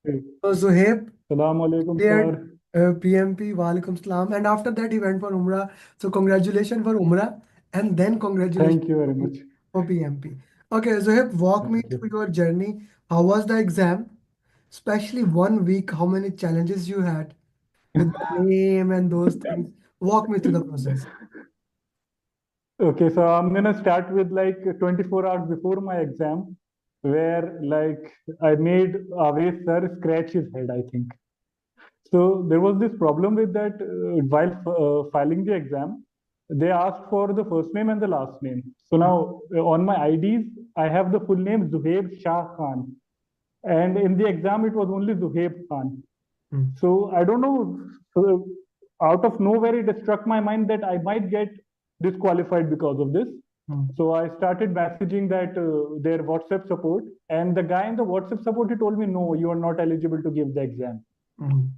So Zuhaib Assalamu alaikum, cleared sir. PMP, Walaikum Salam, and after that he went for Umrah. So congratulations for Umrah, and then congratulations Thank you very much. for PMP. Okay, Zuhaib, walk me Thank through you. your journey. How was the exam? Especially 1 week, how many challenges you had with the name and those things? Walk me through the process. Okay, so I'm gonna start with like 24 hours before my exam, where like I made Aves sir scratch his head, I think. So there was this problem with that while filing the exam, they asked for the first name and the last name. So now on my IDs, I have the full name Zuhaib Shah Khan, and in the exam it was only Zuhaib Khan. Mm, So I don't know. So out of nowhere, it struck my mind that I might get disqualified because of this. mm, So I started messaging that their WhatsApp support, and the guy in the WhatsApp support he told me, no, you are not eligible to give the exam. mm,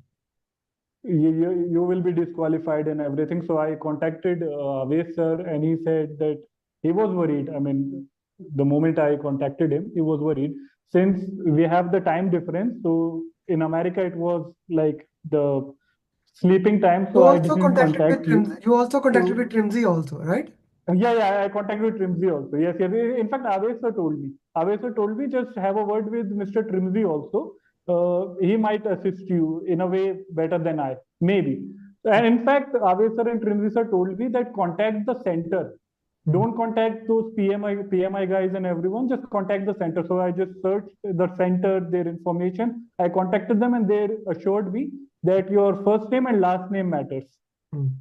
You will be disqualified and everything. So I contacted Aves sir, and he said that he was worried. I mean, the moment I contacted him, he was worried since we have the time difference. So in America, it was like the sleeping time, You so I also didn't contacted with contact you. Trimzi. You also contacted So with Trimzi also, right? yeah, I contacted Trimsy also. Yes, yes. In fact, Avesa told me. Avesa told me just have a word with Mr. Trimsy also. He might assist you in a way better than I, maybe. And in fact, Avesa and Trimsy sir told me that contact the center. Mm. Don't contact those PMI guys and everyone. Just contact the center. So I just searched the center, their information. I contacted them, and they assured me that your first name and last name matters. Mm.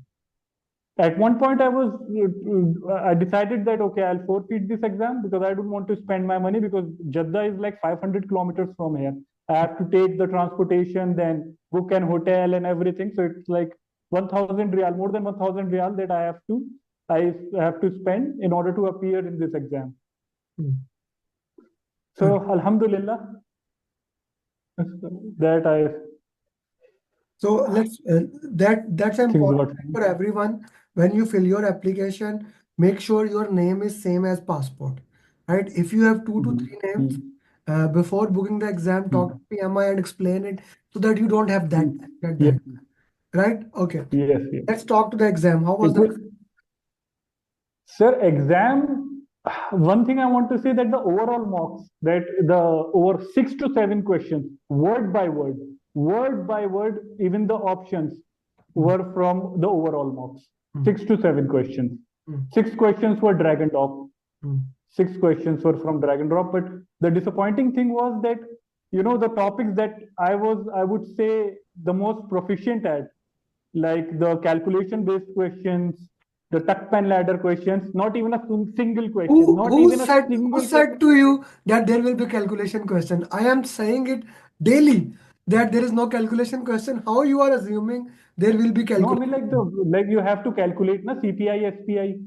At one point I decided that okay, I'll forfeit this exam because I don't want to spend my money, because Jeddah is like 500 kilometers from here. I have to take the transportation, then book an hotel and everything, so it's like 1000 real, more than 1000 real that I have to spend in order to appear in this exam. Mm. So alhamdulillah, that I So that's things important got for everyone. When you fill your application, make sure your name is same as passport, right? If you have two to Mhm. three names, Mhm. before booking the exam, talk to Mhm. PMI and explain it so that you don't have Yes, that, right? Okay. yes, yes. Let's talk to the exam. How was It the? was, sir, exam, one thing I want to say that the overall marks, that the over 6 to 7 questions, word by word, even the options Mm, were from the overall marks. mm, 6 to 7 questions. mm, 6 questions were drag and drop. mm. 6 questions were from drag and drop. But the disappointing thing was that, the topics that I would say, the most proficient at, like the calculation based questions, the tuck pen ladder questions, not even a single question, Who not who even a said who single said to you that there will be calculation question? I am saying it daily that there is no calculation question. How you are assuming there will be No, I mean like calculation? you have to calculate na CPI, SPI,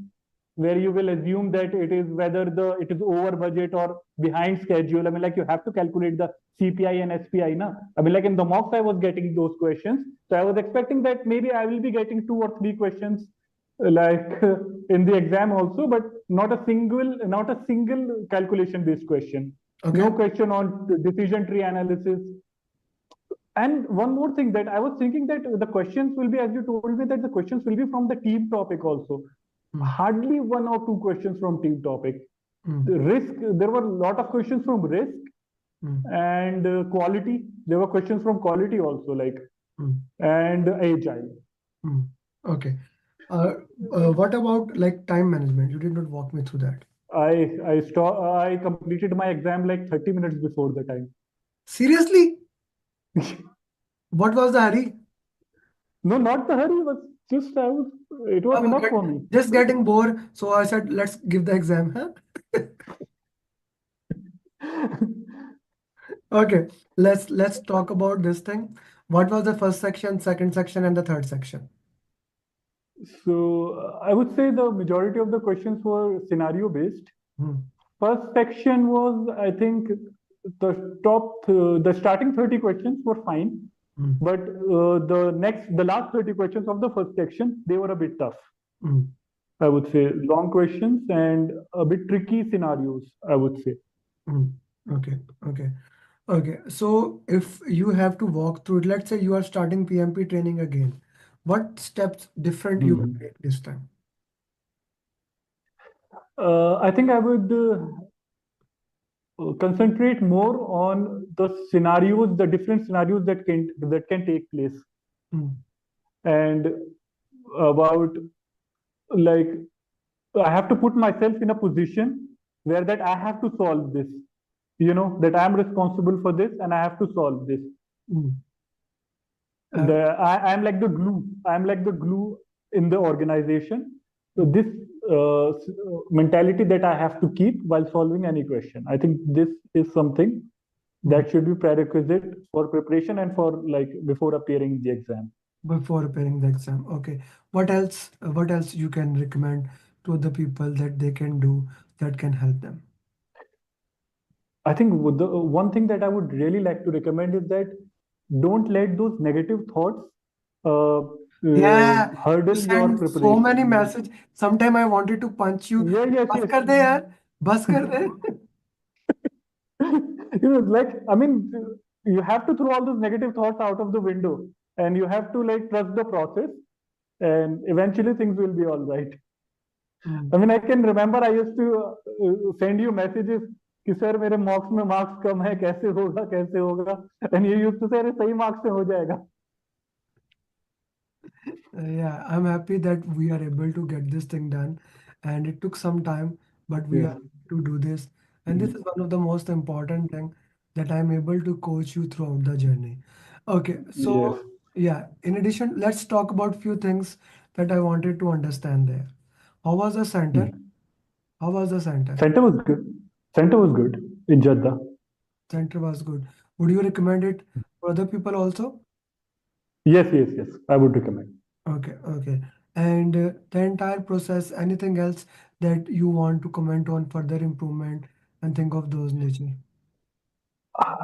where you will assume that it is whether it is over budget or behind schedule. I mean, like you have to calculate the CPI and SPI, na. I mean, like in the mocks, I was getting those questions, so I was expecting that maybe I will be getting 2 or 3 questions like in the exam also, but not a single calculation based question. Okay. No question on decision tree analysis. And one more thing, that I was thinking that the questions will be, as you told me, that the questions will be from the team topic also. Mm, Hardly 1 or 2 questions from team topic. mm, The risk, there were a lot of questions from risk mm, and quality. There were questions from quality also, like, mm, and agile. mm. Okay. Uh, what about like time management? You did not walk me through that. I completed my exam like 30 minutes before the time. Seriously? What was the hurry? No, not the hurry, but just it I was was enough for me. just getting bored, so I said, let's give the exam, huh? Okay, let's talk about this thing. What was the first section, second section, and the third section? So I would say the majority of the questions were scenario based. Hmm, First section was, I think, the starting 30 questions were fine, hmm, but the last 30 questions of the first section, they were a bit tough. hmm, I would say long questions and a bit tricky scenarios, I would say. hmm. Okay, okay. Okay, so if you have to walk through it, let's say you are starting PMP training again, what steps different you will Mhm. take this time? I think I would concentrate more on the scenarios, the different scenarios that can take place, Mm, and about like I have to put myself in a position where that I have to solve this. That I'm responsible for this and I have to solve this. mm. Uh, I'm like the glue. I'm like the glue in the organization. So mm, this mentality that I have to keep while solving any question. I think this is something mm. that should be prerequisite for preparation and for like before appearing in the exam. Before preparing the exam. Okay. What else? What else you can recommend to the people that they can do that can help them? I think the one thing that I would really like to recommend is that don't let those negative thoughts Yeah, you hurdle your send so many preparation. message. Sometime I wanted to punch you. Yeah, yes, बस yes. कर दे यार, बस कर दे. Like, I mean, you have to throw all those negative thoughts out of the window and you have to like trust the process and eventually things will be all right. Hmm. I mean, I can remember I used to send you messages कि sir मेरे मॉक्स में marks कम है कैसे होगा and you used to से अरे सही marks से हो जाएगा. Yeah, I'm happy that we are able to get this thing done, and it took some time, but we Yes. are able to do this. And this is one of the most important thing that I'm able to coach you throughout the journey. Okay, Yes. so yeah, in addition, let's talk about few things that I wanted to understand there. How was the center? Hmm. How was the center? Center was good. Center was good in Jeddah. Center was good. Would you recommend it for other people also? Yes, yes, yes. I would recommend. Okay, okay. And the entire process, anything else that you want to comment on further improvement and think of those nature?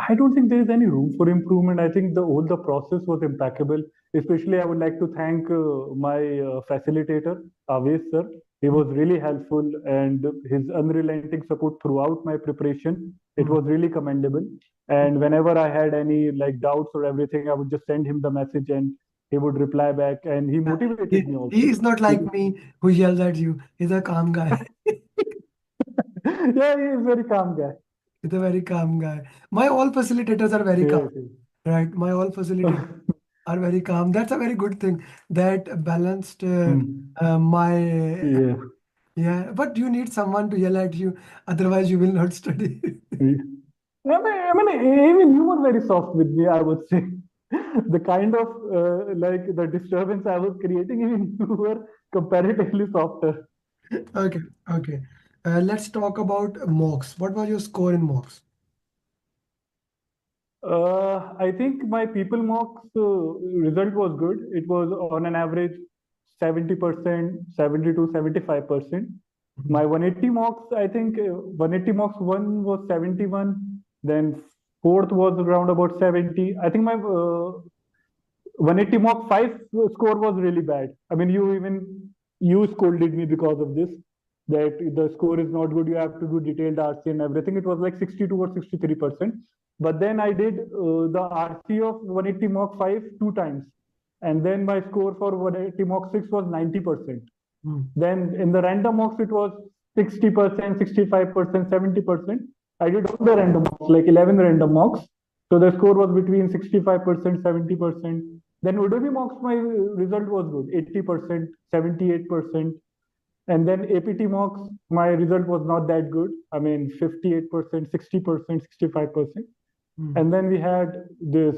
I don't think there is any room for improvement. I think the process was impeccable. Especially, I would like to thank my facilitator, Aves sir. He Mm, was really helpful, and his unrelenting support throughout my preparation. It mm, was really commendable. mm. And whenever I had any like doubts or everything, I would just send him the message, and he would reply back, and he Yeah. motivated me He also. is not like me who yells at you. He's a calm guy. Yeah, he is very calm guy. He's a very calm guy. My all facilitators are very calm, Yes, yes. right? My all facilitators are very calm. That's a very good thing. That balanced Hmm. my Yeah. yeah. But you need someone to yell at you, otherwise you will not study. Even you were very soft with me, I would say. The kind of like the disturbance I was creating, even you were comparatively softer. Okay, okay. Let's talk about mocks. What was your score in mocks? I think my people mocks result was good. It was on an average 70%, 70 to 75%. Mhm, My 180 mocks, I think 180 mocks one was 71, then fourth was around about 70. I think my 180 Mach 5 score was really bad. I mean, you scolded me because of this, that the score is not good. You have to do detailed RC and everything. It was like 62 or 63%. But then I did the RC of 180 Mach 5 two times. And then my score for 180 Mach 6 was 90%. mhm, Then in the random mocks, it was 60%, 65%, 70%. I did all the random mocks, like 11 random mocks. So the score was between 65%, 70%. Then Udemy mocks, my result was good, 80%, 78%. And then APT mocks, my result was not that good. I mean, 58%, 60%, 65%. mhm, And then we had this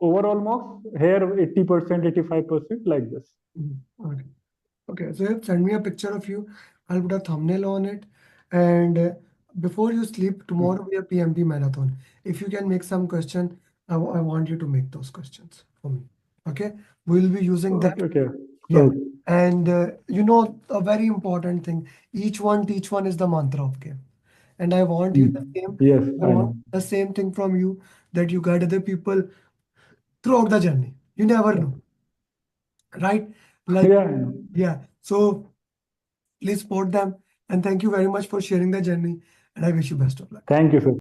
overall mocks, here 80%, 85%, like this. mhm. Okay. Okay, so you send me a picture of you. I'll put a thumbnail on it. And before you sleep, tomorrow we have PMP marathon. If you can make some question, I want you to make those questions for me. Okay, we'll be using them. Okay, okay. Yeah. Okay. And a very important thing, each one teach one is the mantra of game. And I want you the Mm. same, Yes, I I want know. the same thing from you that you guide other people throughout the journey. You never Yeah, know, right? Like, yeah, I know. yeah. So please support them. And thank you very much for sharing the journey. And I wish you best of luck. Thank you, sir.